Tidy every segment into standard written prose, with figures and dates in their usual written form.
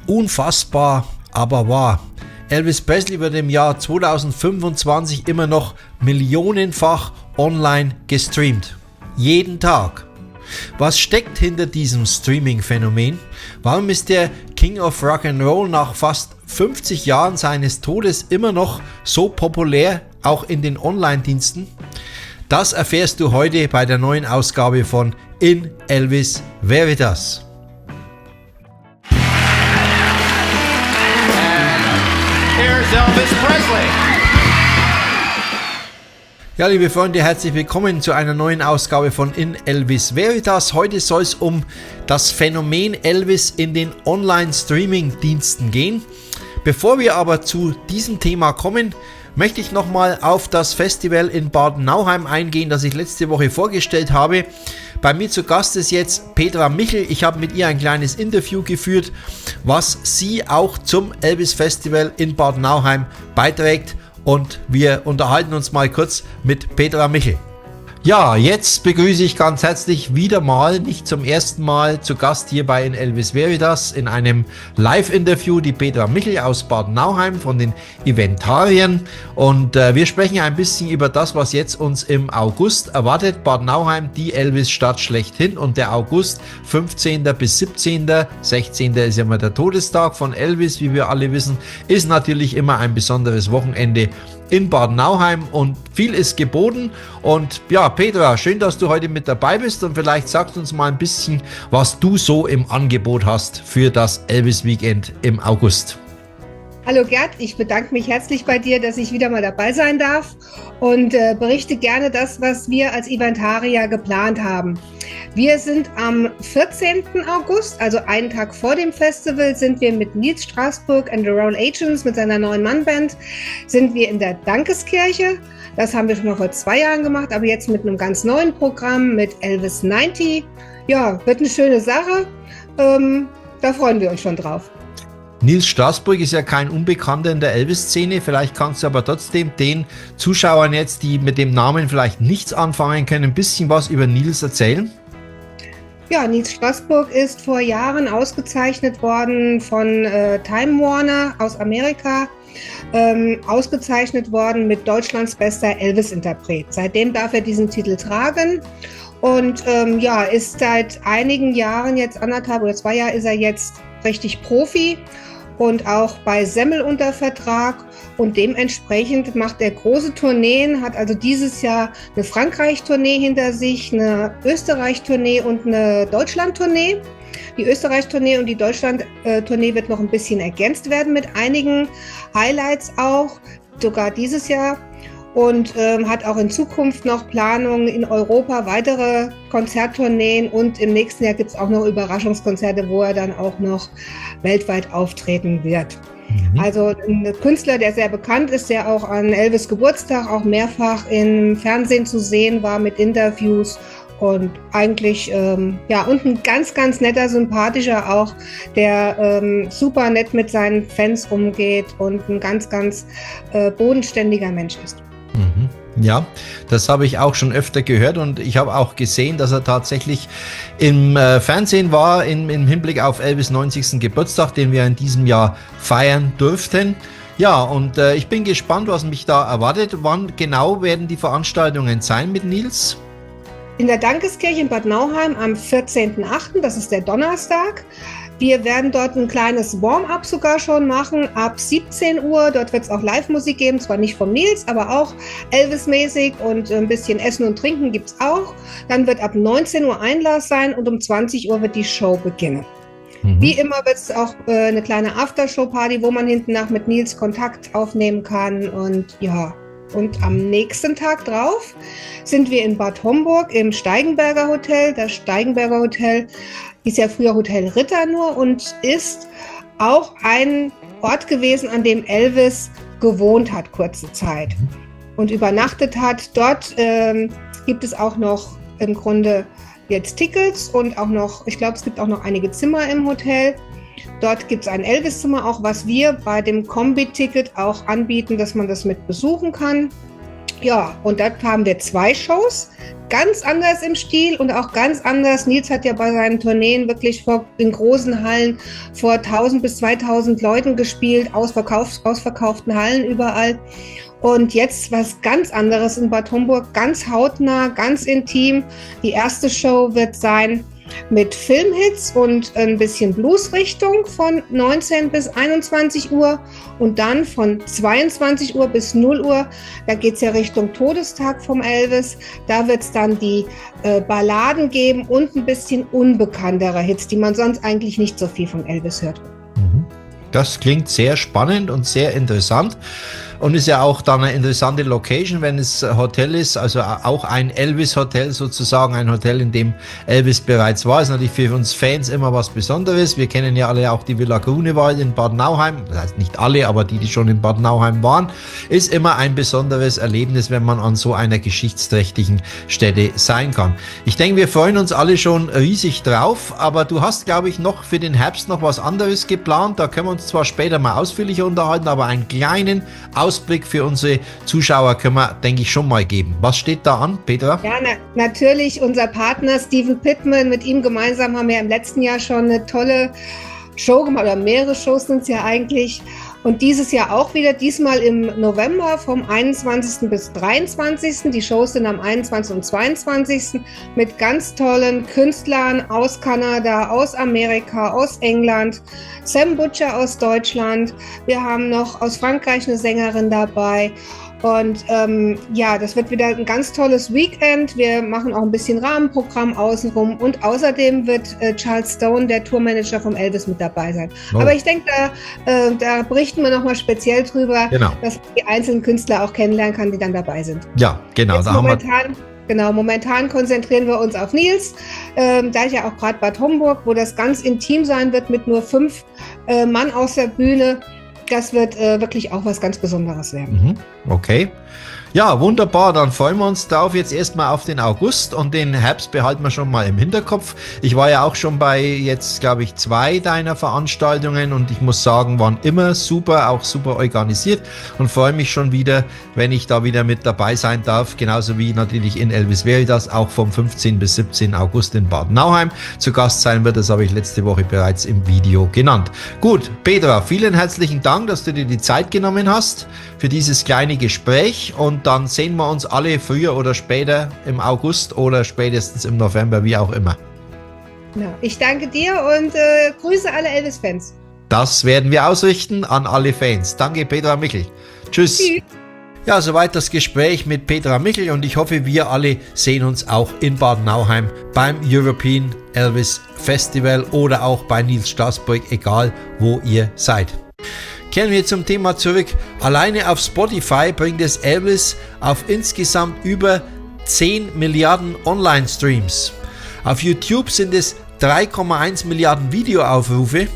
Unfassbar, aber wahr. Elvis Presley wird im Jahr 2025 immer noch millionenfach online gestreamt. Jeden Tag. Was steckt hinter diesem Streaming-Phänomen? Warum ist der King of Rock'n'Roll nach fast 50 Jahren seines Todes immer noch so populär, auch in den Online-Diensten? Das erfährst du heute bei der neuen Ausgabe von In Elvis Veritas. Here's Elvis Presley. Ja, liebe Freunde, herzlich willkommen zu einer neuen Ausgabe von In Elvis Veritas. Heute soll es um das Phänomen Elvis in den Online-Streaming-Diensten gehen. Bevor wir aber zu diesem Thema kommen, möchte ich nochmal auf das Festival in Bad Nauheim eingehen, das ich letzte Woche vorgestellt habe. Bei mir zu Gast ist jetzt Petra Michel. Ich habe mit ihr ein kleines Interview geführt, was sie auch zum Elvis Festival in Bad Nauheim beiträgt. Und wir unterhalten uns mal kurz mit Petra Michel. Ja, jetzt begrüße ich ganz herzlich wieder mal, nicht zum ersten Mal, zu Gast hierbei in Elvis Veritas in einem Live-Interview die Petra Michel aus Bad Nauheim von den Eventariern. Und wir sprechen ein bisschen über das, was jetzt uns im August erwartet. Bad Nauheim, die Elvis-Stadt schlechthin, und der August 15. bis 17. 16. ist ja immer der Todestag von Elvis, wie wir alle wissen, ist natürlich immer ein besonderes Wochenende in Bad Nauheim und viel ist geboten. Und ja, Petra, schön, dass du heute mit dabei bist, und vielleicht sagst du uns mal ein bisschen, was du so im Angebot hast für das Elvis Weekend im August. Hallo Gerd, ich bedanke mich herzlich bei dir, dass ich wieder mal dabei sein darf und berichte gerne das, was wir als Eventarier geplant haben. Wir sind am 14. August, also einen Tag vor dem Festival, sind wir mit Nils Straßburg and the Roll Agents, mit seiner neuen Mannband, sind wir in der Dankeskirche. Das haben wir schon mal vor 2 Jahren gemacht, aber jetzt mit einem ganz neuen Programm mit Elvis 90. Ja, wird eine schöne Sache. Da freuen wir uns schon drauf. Nils Straßburg ist ja kein Unbekannter in der Elvis-Szene. Vielleicht kannst du aber trotzdem den Zuschauern jetzt, die mit dem Namen vielleicht nichts anfangen können, ein bisschen was über Nils erzählen. Ja, Nils Straßburg ist vor Jahren ausgezeichnet worden von Time Warner aus Amerika, ausgezeichnet worden mit Deutschlands bester Elvis-Interpret. Seitdem darf er diesen Titel tragen und ist seit einigen Jahren, jetzt 1,5 oder 2 Jahre, ist er jetzt richtig Profi und auch bei Semmel unter Vertrag, und dementsprechend macht er große Tourneen, hat also dieses Jahr eine Frankreich-Tournee hinter sich, eine Österreich-Tournee und eine Deutschland-Tournee. Die Österreich-Tournee und die Deutschland-Tournee wird noch ein bisschen ergänzt werden mit einigen Highlights auch, sogar dieses Jahr. Und hat auch in Zukunft noch Planungen in Europa, weitere Konzerttourneen, und im nächsten Jahr gibt es auch noch Überraschungskonzerte, wo er dann auch noch weltweit auftreten wird. Also ein Künstler, der sehr bekannt ist, der auch an Elvis Geburtstag auch mehrfach im Fernsehen zu sehen war mit Interviews, und eigentlich, und ein ganz, ganz netter, sympathischer auch, der super nett mit seinen Fans umgeht und ein ganz, ganz bodenständiger Mensch ist. Ja, das habe ich auch schon öfter gehört, und ich habe auch gesehen, dass er tatsächlich im Fernsehen war im Hinblick auf Elvis 90. Geburtstag, den wir in diesem Jahr feiern durften. Ja, und ich bin gespannt, was mich da erwartet. Wann genau werden die Veranstaltungen sein mit Nils? In der Dankeskirche in Bad Nauheim am 14.08., das ist der Donnerstag. Wir werden dort ein kleines Warm-up sogar schon machen, ab 17 Uhr. Dort wird es auch Live-Musik geben, zwar nicht vom Nils, aber auch Elvis-mäßig, und ein bisschen Essen und Trinken gibt es auch. Dann wird ab 19 Uhr Einlass sein und um 20 Uhr wird die Show beginnen. Wie immer wird es auch eine kleine Aftershow-Party, wo man hinten nach mit Nils Kontakt aufnehmen kann, und ja. Und am nächsten Tag drauf sind wir in Bad Homburg im Steigenberger Hotel. Das Steigenberger Hotel ist ja früher Hotel Ritter nur und ist auch ein Ort gewesen, an dem Elvis gewohnt hat kurze Zeit und übernachtet hat. Dort gibt es auch noch im Grunde jetzt Tickets und auch noch, ich glaube, es gibt auch noch einige Zimmer im Hotel. Dort gibt es ein Elvis-Zimmer, auch was wir bei dem Kombi-Ticket auch anbieten, dass man das mit besuchen kann. Ja, und da haben wir 2 Shows, ganz anders im Stil und auch ganz anders. Nils hat ja bei seinen Tourneen wirklich in großen Hallen vor 1000 bis 2000 Leuten gespielt, ausverkauften Hallen überall. Und jetzt was ganz anderes in Bad Homburg, ganz hautnah, ganz intim. Die erste Show wird sein mit Filmhits und ein bisschen Bluesrichtung von 19 bis 21 Uhr und dann von 22 Uhr bis 0 Uhr, da geht es ja Richtung Todestag vom Elvis, da wird es dann die Balladen geben und ein bisschen unbekanntere Hits, die man sonst eigentlich nicht so viel von Elvis hört. Das klingt sehr spannend und sehr interessant. Und ist ja auch dann eine interessante Location, wenn es Hotel ist, also auch ein Elvis-Hotel sozusagen, ein Hotel, in dem Elvis bereits war. Ist natürlich für uns Fans immer was Besonderes. Wir kennen ja alle auch die Villa Grunewald in Bad Nauheim. Das heißt nicht alle, aber die schon in Bad Nauheim waren. Ist immer ein besonderes Erlebnis, wenn man an so einer geschichtsträchtigen Stätte sein kann. Ich denke, wir freuen uns alle schon riesig drauf, aber du hast, glaube ich, noch für den Herbst noch was anderes geplant. Da können wir uns zwar später mal ausführlicher unterhalten, aber einen kleinen Ausblick für unsere Zuschauer können wir, denke ich, schon mal geben. Was steht da an, Petra? Ja, natürlich unser Partner Steven Pittman. Mit ihm gemeinsam haben wir im letzten Jahr schon eine tolle Show gemacht, oder mehrere Shows sind es ja eigentlich. Und dieses Jahr auch wieder, diesmal im November vom 21. bis 23. Die Shows sind am 21. und 22. mit ganz tollen Künstlern aus Kanada, aus Amerika, aus England, Sam Butcher aus Deutschland. Wir haben noch aus Frankreich eine Sängerin dabei. Und ja, das wird wieder ein ganz tolles Weekend. Wir machen auch ein bisschen Rahmenprogramm außenrum und außerdem wird Charles Stone, der Tourmanager vom Elvis, mit dabei sein. Oh. Aber ich denke, da berichten wir nochmal speziell drüber, genau, dass man die einzelnen Künstler auch kennenlernen kann, die dann dabei sind. Ja, genau. Da momentan konzentrieren wir uns auf Nils, da ist ja auch gerade Bad Homburg, wo das ganz intim sein wird mit nur 5 Mann aus der Bühne. Das wird wirklich auch was ganz Besonderes werden. Okay. Ja, wunderbar. Dann freuen wir uns darauf jetzt erstmal auf den August und den Herbst behalten wir schon mal im Hinterkopf. Ich war ja auch schon bei jetzt, glaube ich, 2 deiner Veranstaltungen und ich muss sagen, waren immer super, auch super organisiert und freue mich schon wieder, wenn ich da wieder mit dabei sein darf. Genauso wie natürlich in Elvis Veritas auch vom 15. bis 17. August in Bad Nauheim zu Gast sein wird. Das habe ich letzte Woche bereits im Video genannt. Gut, Petra, vielen herzlichen Dank, dass du dir die Zeit genommen hast für dieses kleine Gespräch und dann sehen wir uns alle früher oder später im August oder spätestens im November, wie auch immer. Ja, ich danke dir und grüße alle Elvis-Fans. Das werden wir ausrichten an alle Fans. Danke, Petra Michel. Tschüss. Tschüss. Ja, soweit das Gespräch mit Petra Michel und ich hoffe, wir alle sehen uns auch in Bad Nauheim beim European Elvis Festival oder auch bei Nils Straßburg, egal wo ihr seid. Kehren wir zum Thema zurück. Alleine auf Spotify bringt es Elvis auf insgesamt über 10 Milliarden Online-Streams. Auf YouTube sind es 3,1 Milliarden Videoaufrufe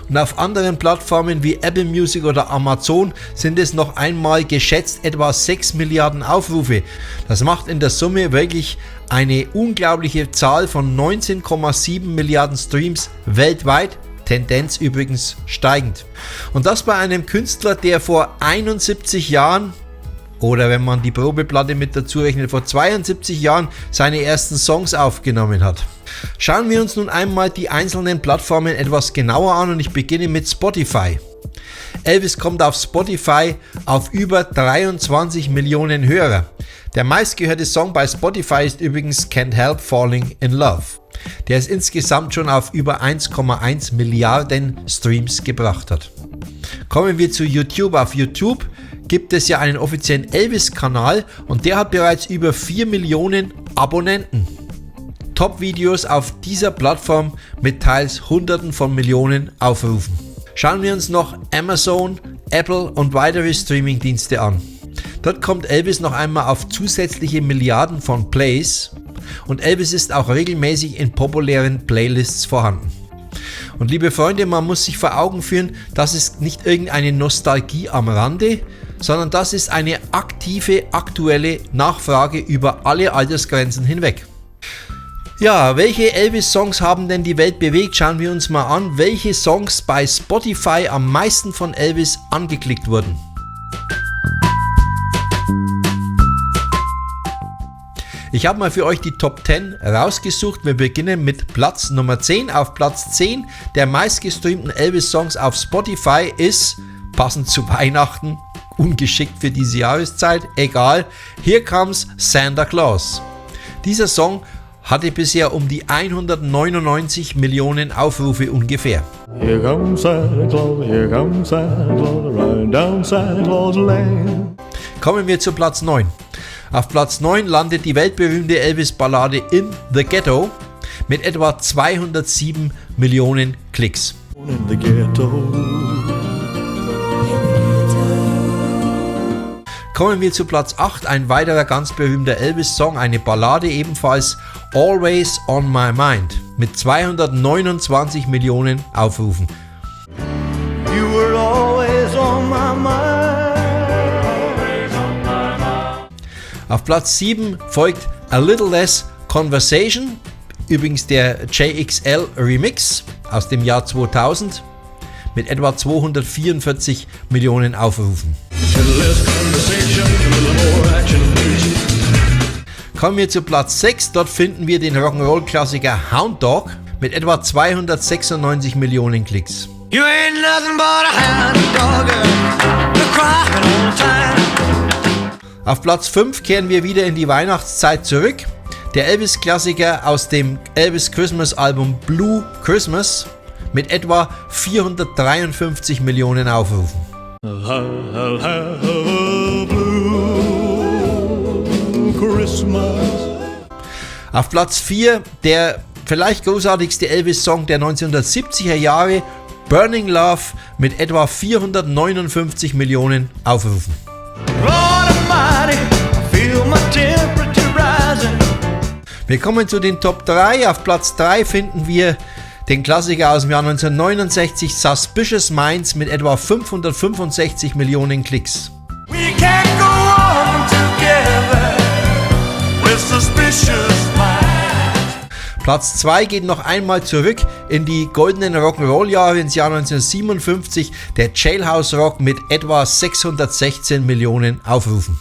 und auf anderen Plattformen wie Apple Music oder Amazon sind es noch einmal geschätzt etwa 6 Milliarden Aufrufe. Das macht in der Summe wirklich eine unglaubliche Zahl von 19,7 Milliarden Streams weltweit. Tendenz übrigens steigend. Und das bei einem Künstler, der vor 71 Jahren oder wenn man die Probeplatte mit dazu rechnet, vor 72 Jahren seine ersten Songs aufgenommen hat. Schauen wir uns nun einmal die einzelnen Plattformen etwas genauer an und ich beginne mit Spotify. Elvis kommt auf Spotify auf über 23 Millionen Hörer. Der meistgehörte Song bei Spotify ist übrigens Can't Help Falling in Love, der es insgesamt schon auf über 1,1 Milliarden Streams gebracht hat. Kommen wir zu YouTube. Auf YouTube gibt es ja einen offiziellen Elvis-Kanal und der hat bereits über 4 Millionen Abonnenten. Top-Videos auf dieser Plattform mit teils Hunderten von Millionen Aufrufen. Schauen wir uns noch Amazon, Apple und weitere Streaming-Dienste an. Dort kommt Elvis noch einmal auf zusätzliche Milliarden von Plays und Elvis ist auch regelmäßig in populären Playlists vorhanden. Und liebe Freunde, man muss sich vor Augen führen, das ist nicht irgendeine Nostalgie am Rande, sondern das ist eine aktive, aktuelle Nachfrage über alle Altersgrenzen hinweg. Ja, welche Elvis-Songs haben denn die Welt bewegt? Schauen wir uns mal an, welche Songs bei Spotify am meisten von Elvis angeklickt wurden. Ich habe mal für euch die Top 10 rausgesucht. Wir beginnen mit Platz Nummer 10. Auf Platz 10 der meistgestreamten Elvis-Songs auf Spotify ist, passend zu Weihnachten, ungeschickt für diese Jahreszeit, egal, Here Comes Santa Claus. Dieser Song hatte bisher um die 199 Millionen Aufrufe ungefähr. Here comes Santa Claus, riding down Santa Claus Lane. Kommen wir zu Platz 9. Auf Platz 9 landet die weltberühmte Elvis-Ballade In the Ghetto mit etwa 207 Millionen Klicks. In the ghetto. Kommen wir zu Platz 8, ein weiterer ganz berühmter Elvis-Song, eine Ballade ebenfalls, Always on My Mind, mit 229 Millionen Aufrufen. You were always on my mind. Auf Platz 7 folgt A Little Less Conversation, übrigens der JXL Remix aus dem Jahr 2000, mit etwa 244 Millionen Aufrufen. Kommen wir zu Platz 6, dort finden wir den Rock'n'Roll-Klassiker Hound Dog mit etwa 296 Millionen Klicks. You ain't nothing but a hound dog, you're crying all the time. Auf Platz 5 kehren wir wieder in die Weihnachtszeit zurück. Der Elvis-Klassiker aus dem Elvis Christmas-Album Blue Christmas mit etwa 453 Millionen Aufrufen. I'll have a blue Christmas. Auf Platz 4 der vielleicht großartigste Elvis-Song der 1970er Jahre, Burning Love mit etwa 459 Millionen Aufrufen. Lord Almighty, I feel my temperature rising. Wir kommen zu den Top 3. Auf Platz 3 finden wir den Klassiker aus dem Jahr 1969, Suspicious Minds mit etwa 565 Millionen Klicks. We can't go on together with suspicious minds. Platz 2 geht noch einmal zurück in die goldenen Rock'n'Roll-Jahre ins Jahr 1957, der Jailhouse Rock mit etwa 616 Millionen Aufrufen.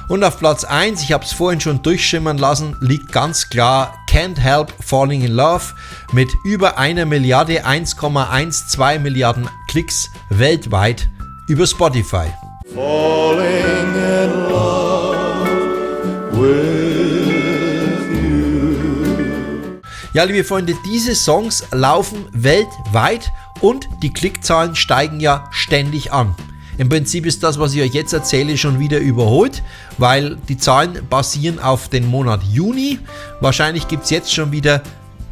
Und auf Platz 1, ich habe es vorhin schon durchschimmern lassen, liegt ganz klar Can't Help Falling in Love mit über 1 Milliarde, 1,12 Milliarden Klicks weltweit über Spotify. Falling in love with you. Ja, liebe Freunde, diese Songs laufen weltweit und die Klickzahlen steigen ja ständig an. Im Prinzip ist das, was ich euch jetzt erzähle, schon wieder überholt, weil die Zahlen basieren auf den Monat Juni. Wahrscheinlich gibt es jetzt schon wieder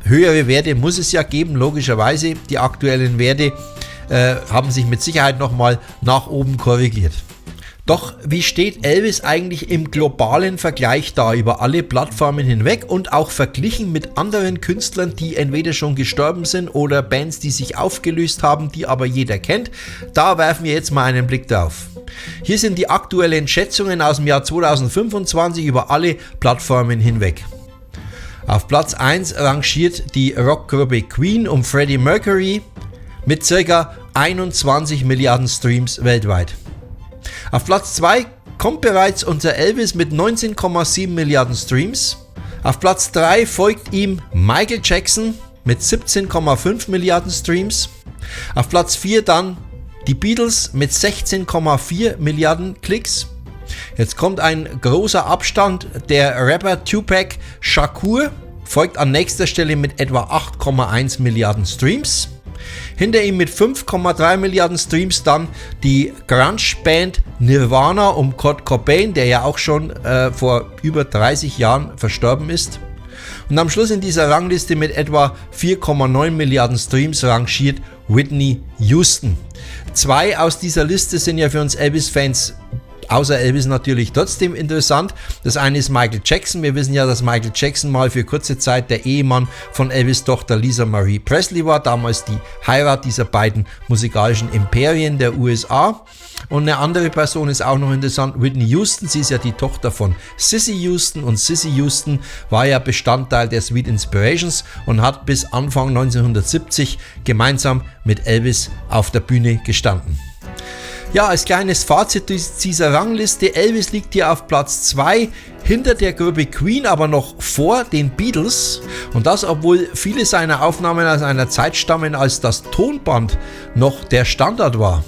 höhere Werte, muss es ja geben, logischerweise. Die aktuellen Werte haben sich mit Sicherheit nochmal nach oben korrigiert. Doch wie steht Elvis eigentlich im globalen Vergleich da über alle Plattformen hinweg und auch verglichen mit anderen Künstlern, die entweder schon gestorben sind oder Bands, die sich aufgelöst haben, die aber jeder kennt? Da werfen wir jetzt mal einen Blick drauf. Hier sind die aktuellen Schätzungen aus dem Jahr 2025 über alle Plattformen hinweg. Auf Platz 1 rangiert die Rockgruppe Queen um Freddie Mercury mit ca. 21 Milliarden Streams weltweit. Auf Platz 2 kommt bereits unser Elvis mit 19,7 Milliarden Streams. Auf Platz 3 folgt ihm Michael Jackson mit 17,5 Milliarden Streams. Auf Platz 4 dann die Beatles mit 16,4 Milliarden Klicks. Jetzt kommt ein großer Abstand, der Rapper Tupac Shakur folgt an nächster Stelle mit etwa 8,1 Milliarden Streams. Hinter ihm mit 5,3 Milliarden Streams dann die Grunge-Band Nirvana um Kurt Cobain, der ja auch schon vor über 30 Jahren verstorben ist. Und am Schluss in dieser Rangliste mit etwa 4,9 Milliarden Streams rangiert Whitney Houston. 2 aus dieser Liste sind ja für uns Elvis-Fans außer Elvis natürlich trotzdem interessant. Das eine ist Michael Jackson. Wir wissen ja, dass Michael Jackson mal für kurze Zeit der Ehemann von Elvis' Tochter Lisa Marie Presley war. Damals die Heirat dieser beiden musikalischen Imperien der USA. Und eine andere Person ist auch noch interessant, Whitney Houston. Sie ist ja die Tochter von Cissy Houston und Cissy Houston war ja Bestandteil der Sweet Inspirations und hat bis Anfang 1970 gemeinsam mit Elvis auf der Bühne gestanden. Ja, als kleines Fazit dieser Rangliste, Elvis liegt hier auf Platz 2, hinter der Gruppe Queen, aber noch vor den Beatles. Und das, obwohl viele seiner Aufnahmen aus einer Zeit stammen, als das Tonband noch der Standard war.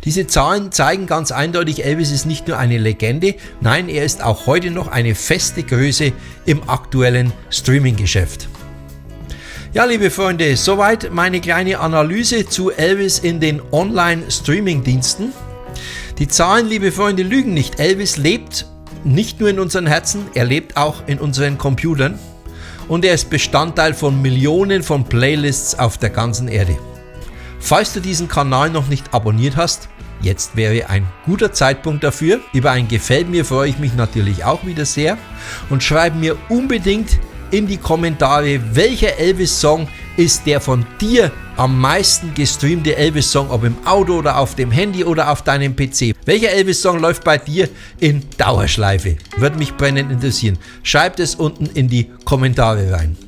Diese Zahlen zeigen ganz eindeutig, Elvis ist nicht nur eine Legende, nein, er ist auch heute noch eine feste Größe im aktuellen Streaming-Geschäft. Ja, liebe Freunde, soweit meine kleine Analyse zu Elvis in den Online-Streaming-Diensten. Die Zahlen, liebe Freunde, lügen nicht. Elvis lebt nicht nur in unseren Herzen, er lebt auch in unseren Computern und er ist Bestandteil von Millionen von Playlists auf der ganzen Erde. Falls du diesen Kanal noch nicht abonniert hast, jetzt wäre ein guter Zeitpunkt dafür. Über ein Gefällt mir freue ich mich natürlich auch wieder sehr und schreib mir unbedingt in die Kommentare, welcher Elvis-Song ist der von dir am meisten gestreamte Elvis-Song, ob im Auto oder auf dem Handy oder auf deinem PC. Welcher Elvis-Song läuft bei dir in Dauerschleife? Würde mich brennend interessieren. Schreibt es unten in die Kommentare rein.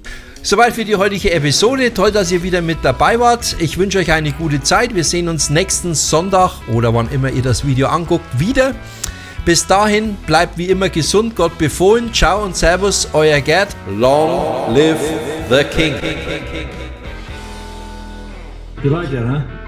Soweit für die heutige Episode. Toll, dass ihr wieder mit dabei wart. Ich wünsche euch eine gute Zeit. Wir sehen uns nächsten Sonntag oder wann immer ihr das Video anguckt, wieder. Bis dahin, bleibt wie immer gesund, Gott befohlen. Ciao und Servus, euer Gerd. Long live the King. You like that, huh?